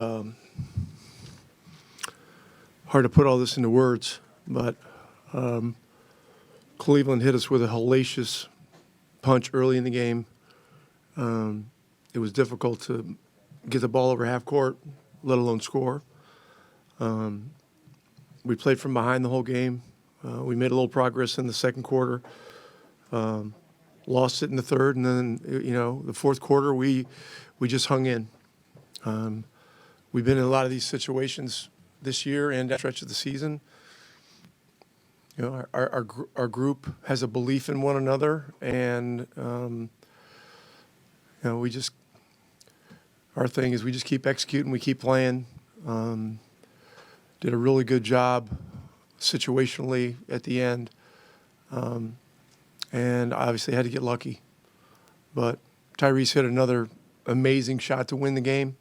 Hard to put all this into words, but Cleveland hit us with a hellacious punch early in the game. It was difficult to get the ball over half court, let alone score. We played from behind the whole game. We made a little progress in the second quarter. Lost it in the third, and then the fourth quarter we just hung in. We've been in a lot of these situations this year and at stretch of the season. Our group has a belief in one another, and our thing is we just keep executing, we keep playing. Did a really good job situationally at the end, and obviously had to get lucky. But Tyrese hit another amazing shot to win the game.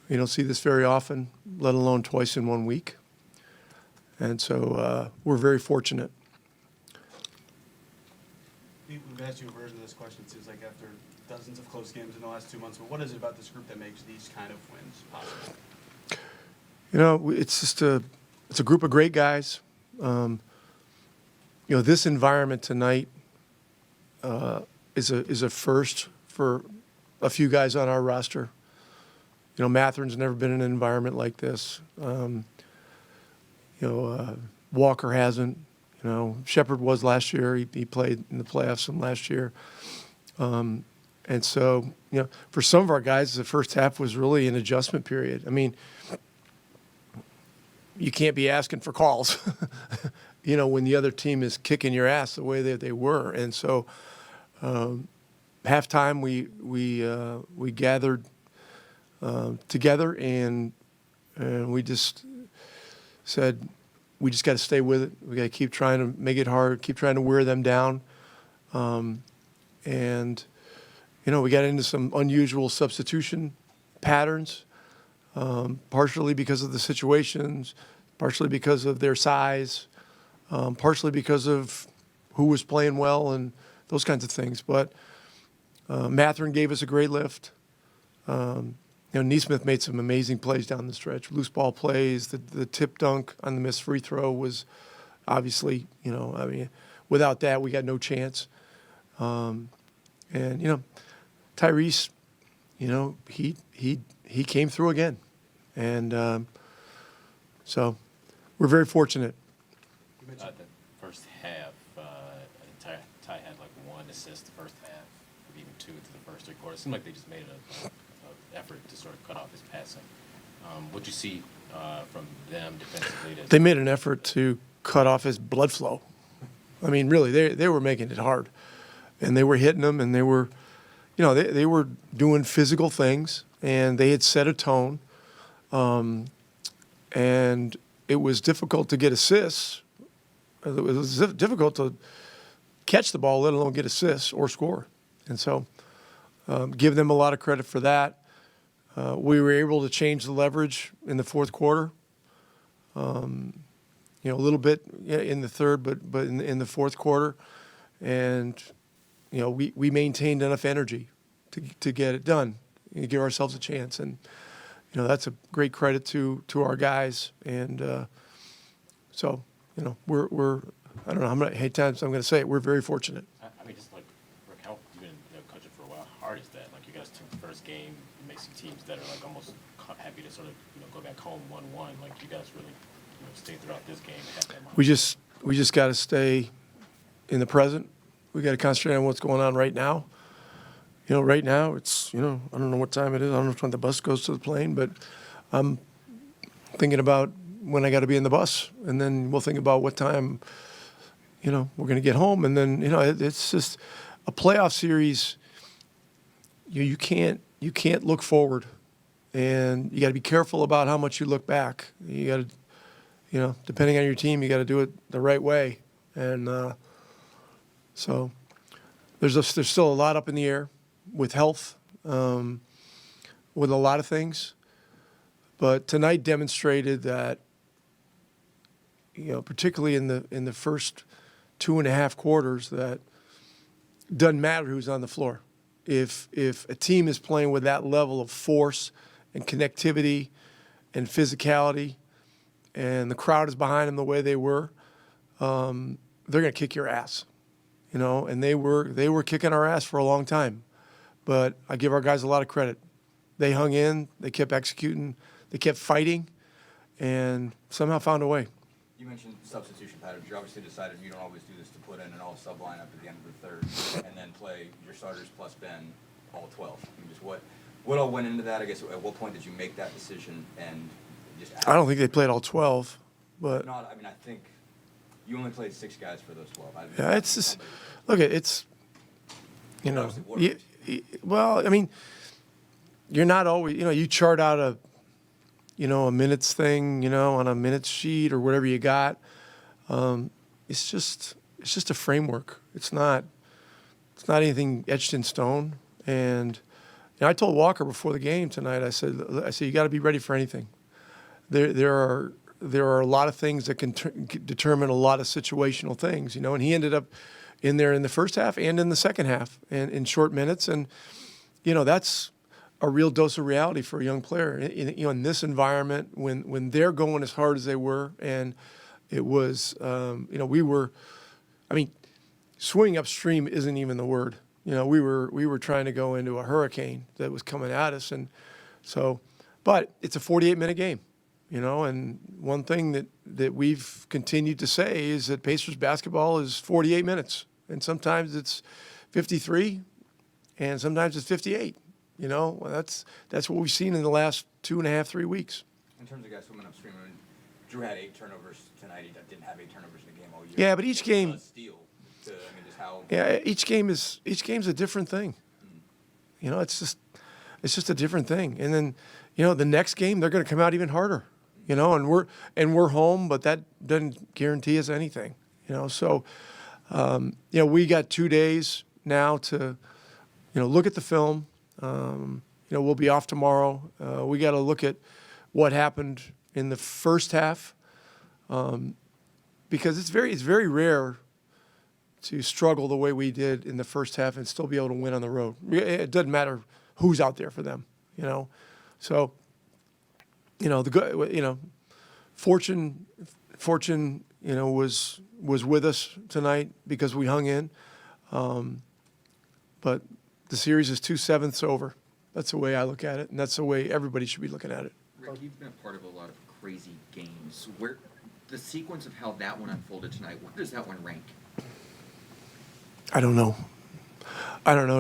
You don't see this very often, let alone twice in 1 week. And so we're very fortunate. We've asked you a version of this question, it seems like, after dozens of close games in the last 2 months. But what is it about this group that makes these kind of wins possible? It's just it's a group of great guys. This environment tonight is a first for a few guys on our roster. Matherin's never been in an environment like this. Walker hasn't. Shepard was last year. He played in the playoffs from last year. And so, for some of our guys, the first half was really an adjustment period. I mean, you can't be asking for calls, when the other team is kicking your ass the way that they were. And so, halftime we gathered together and we just said we just got to stay with it. We got to keep trying to make it hard, keep trying to wear them down, and we got into some unusual substitution patterns, partially because of the situations, partially because of their size, partially because of who was playing well and those kinds of things. But Matherin gave us a great lift. Neesmith made some amazing plays down the stretch. Loose ball plays, the tip dunk on the missed free throw was obviously, without that we got no chance. And Tyrese, he came through again, and so we're very fortunate. The first half, Ty had like one assist the first half, even two to the first three quarters. It seemed like they just made an effort to sort of cut off his passing. What'd you see from them defensively? They made an effort to cut off his blood flow. I mean, really, they were making it hard, and they were hitting him, and they were, they were doing physical things, and they had set a tone, and it was difficult to get assists. It was difficult to catch the ball, let alone get assists or score. And so give them a lot of credit for that. We were able to change the leverage in the fourth quarter, a little bit in the third, but in the fourth quarter. And, we maintained enough energy to get it done and give ourselves a chance. And, that's a great credit to our guys. And so, we're I don't know how many times I'm going to say it, we're very fortunate. I mean, just like, Rick, how you've been coaching for a while, how hard is that? Like, you guys took the first game, you make some teams that are like almost happy to sort of go back home 1-1. Like, you guys really stay throughout this game. Have that moment. We just got to stay in the present. We got to concentrate on what's going on right now. Right now it's I don't know what time it is. I don't know when the bus goes to the plane, but I'm thinking about when I got to be in the bus, and then we'll think about what time we're going to get home, and then it's just a playoff series. You can't look forward, and you got to be careful about how much you look back. You got to, depending on your team, you got to do it the right way, and so there's still a lot up in the air with health, with a lot of things, but tonight demonstrated that particularly in the first 2.5 quarters, that doesn't matter who's on the floor. If a team is playing with that level of force and connectivity and physicality, and the crowd is behind them the way they were, they're going to kick your ass, you know. And they were kicking our ass for a long time, but I give our guys a lot of credit. They hung in, they kept executing, they kept fighting, and somehow found a way. You mentioned substitution patterns. You obviously decided you don't always do this to put in an all-sub lineup at the end of the third and then play your starters plus Ben all 12. I mean, just what all went into that? I guess at what point did you make that decision and just? I don't think they played all 12, but Not. I mean, I think you only played 6 guys for those 12. yeah, it's just look at it's, you know, Obviously, well, I mean, you're not always, you know, you chart out a, you know, a minutes thing, you know, on a minutes sheet or whatever you got. It's just a framework. It's not anything etched in stone. And you know, I told Walker before the game tonight, I said you got to be ready for anything. There are a lot of things that can determine a lot of situational things, you know. And he ended up in there in the first half and in the second half and in short minutes. And you know, that's a real dose of reality for a young player. You know, in this environment, when they're going as hard as they were, and it was, you know, we were, I mean, swimming upstream isn't even the word. You know, we were trying to go into a hurricane that was coming at us, and so, but it's a 48-minute game, you know. And one thing that we've continued to say is that Pacers basketball is 48 minutes, and sometimes it's 53, and sometimes it's 58. You know, that's what we've seen in the last 2.5, 3 weeks. In terms of guys swimming upstream, I mean, Drew had 8 turnovers tonight. He didn't have 8 turnovers in a game all year. Yeah, but each game. Steal. I mean, just how. Yeah, each game's a different thing. You know, it's just a different thing. And then, you know, the next game they're going to come out even harder. You know, and we're home, but that doesn't guarantee us anything. You know, so you know, we got 2 days now to, you know, look at the film. You know, we'll be off tomorrow. We got to look at what happened in the first half, because it's very rare to struggle the way we did in the first half and still be able to win on the road. It doesn't matter who's out there for them, you know. So, you know, fortune, you know, was with us tonight because we hung in, but the series is 2/7 over. That's the way I look at it, and that's the way everybody should be looking at it. Rick, you've been a part of a lot of crazy games. Where the sequence of how that one unfolded tonight, where does that one rank? I don't know.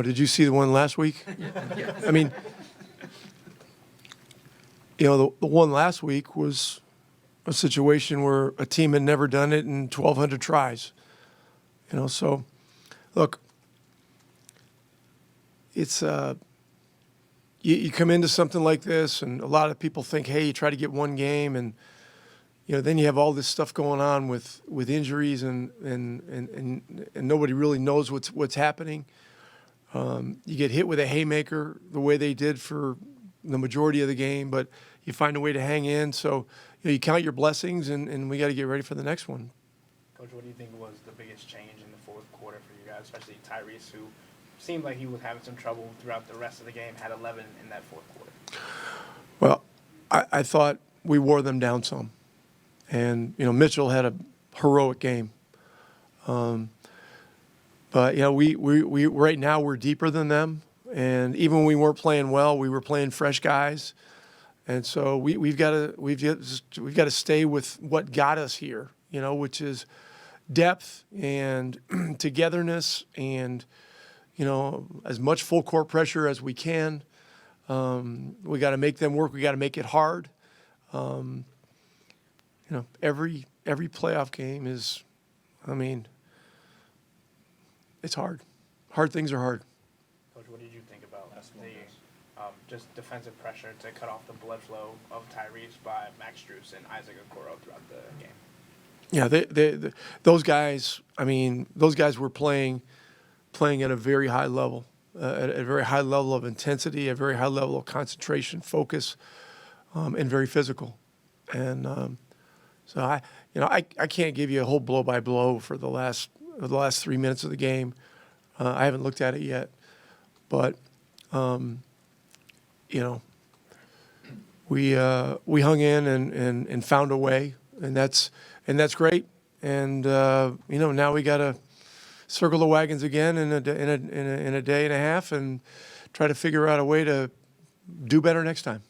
Did you see the one last week? Yeah. I mean, you know, the one last week was a situation where a team had never done it in 1,200 tries. You know, so look, it's you come into something like this, and a lot of people think, hey, you try to get one game, and you know, then you have all this stuff going on with injuries, and nobody really knows what's happening. You get hit with a haymaker the way they did for the majority of the game, but you find a way to hang in. So you know, you count your blessings, and we got to get ready for the next one. Coach, what do you think was the biggest change in the fourth quarter for you guys, especially Tyrese, who seemed like he was having some trouble throughout the rest of the game, had 11 in that fourth quarter? Well, I thought we wore them down some. And, you know, Mitchell had a heroic game. But, you know, we right now we're deeper than them. And even when we weren't playing well, we were playing fresh guys. And so we've got to stay with what got us here, you know, which is depth and togetherness and, you know, as much full court pressure as we can. We got to make them work. We got to make it hard. You know, every playoff game is, I mean, it's hard. Hard things are hard. Coach, what did you think about the just defensive pressure to cut off the blood flow of Tyrese by Max Strus and Isaac Okoro throughout the game? Yeah, those guys. I mean, those guys were playing at a very high level, at a very high level of intensity, a very high level of concentration, focus, and very physical. And so I can't give you a whole blow by blow for the last 3 minutes of the game. I haven't looked at it yet, but you know, we hung in and found a way, and that's great. And now we got to circle the wagons again in a day and a half, and try to figure out a way to do better next time.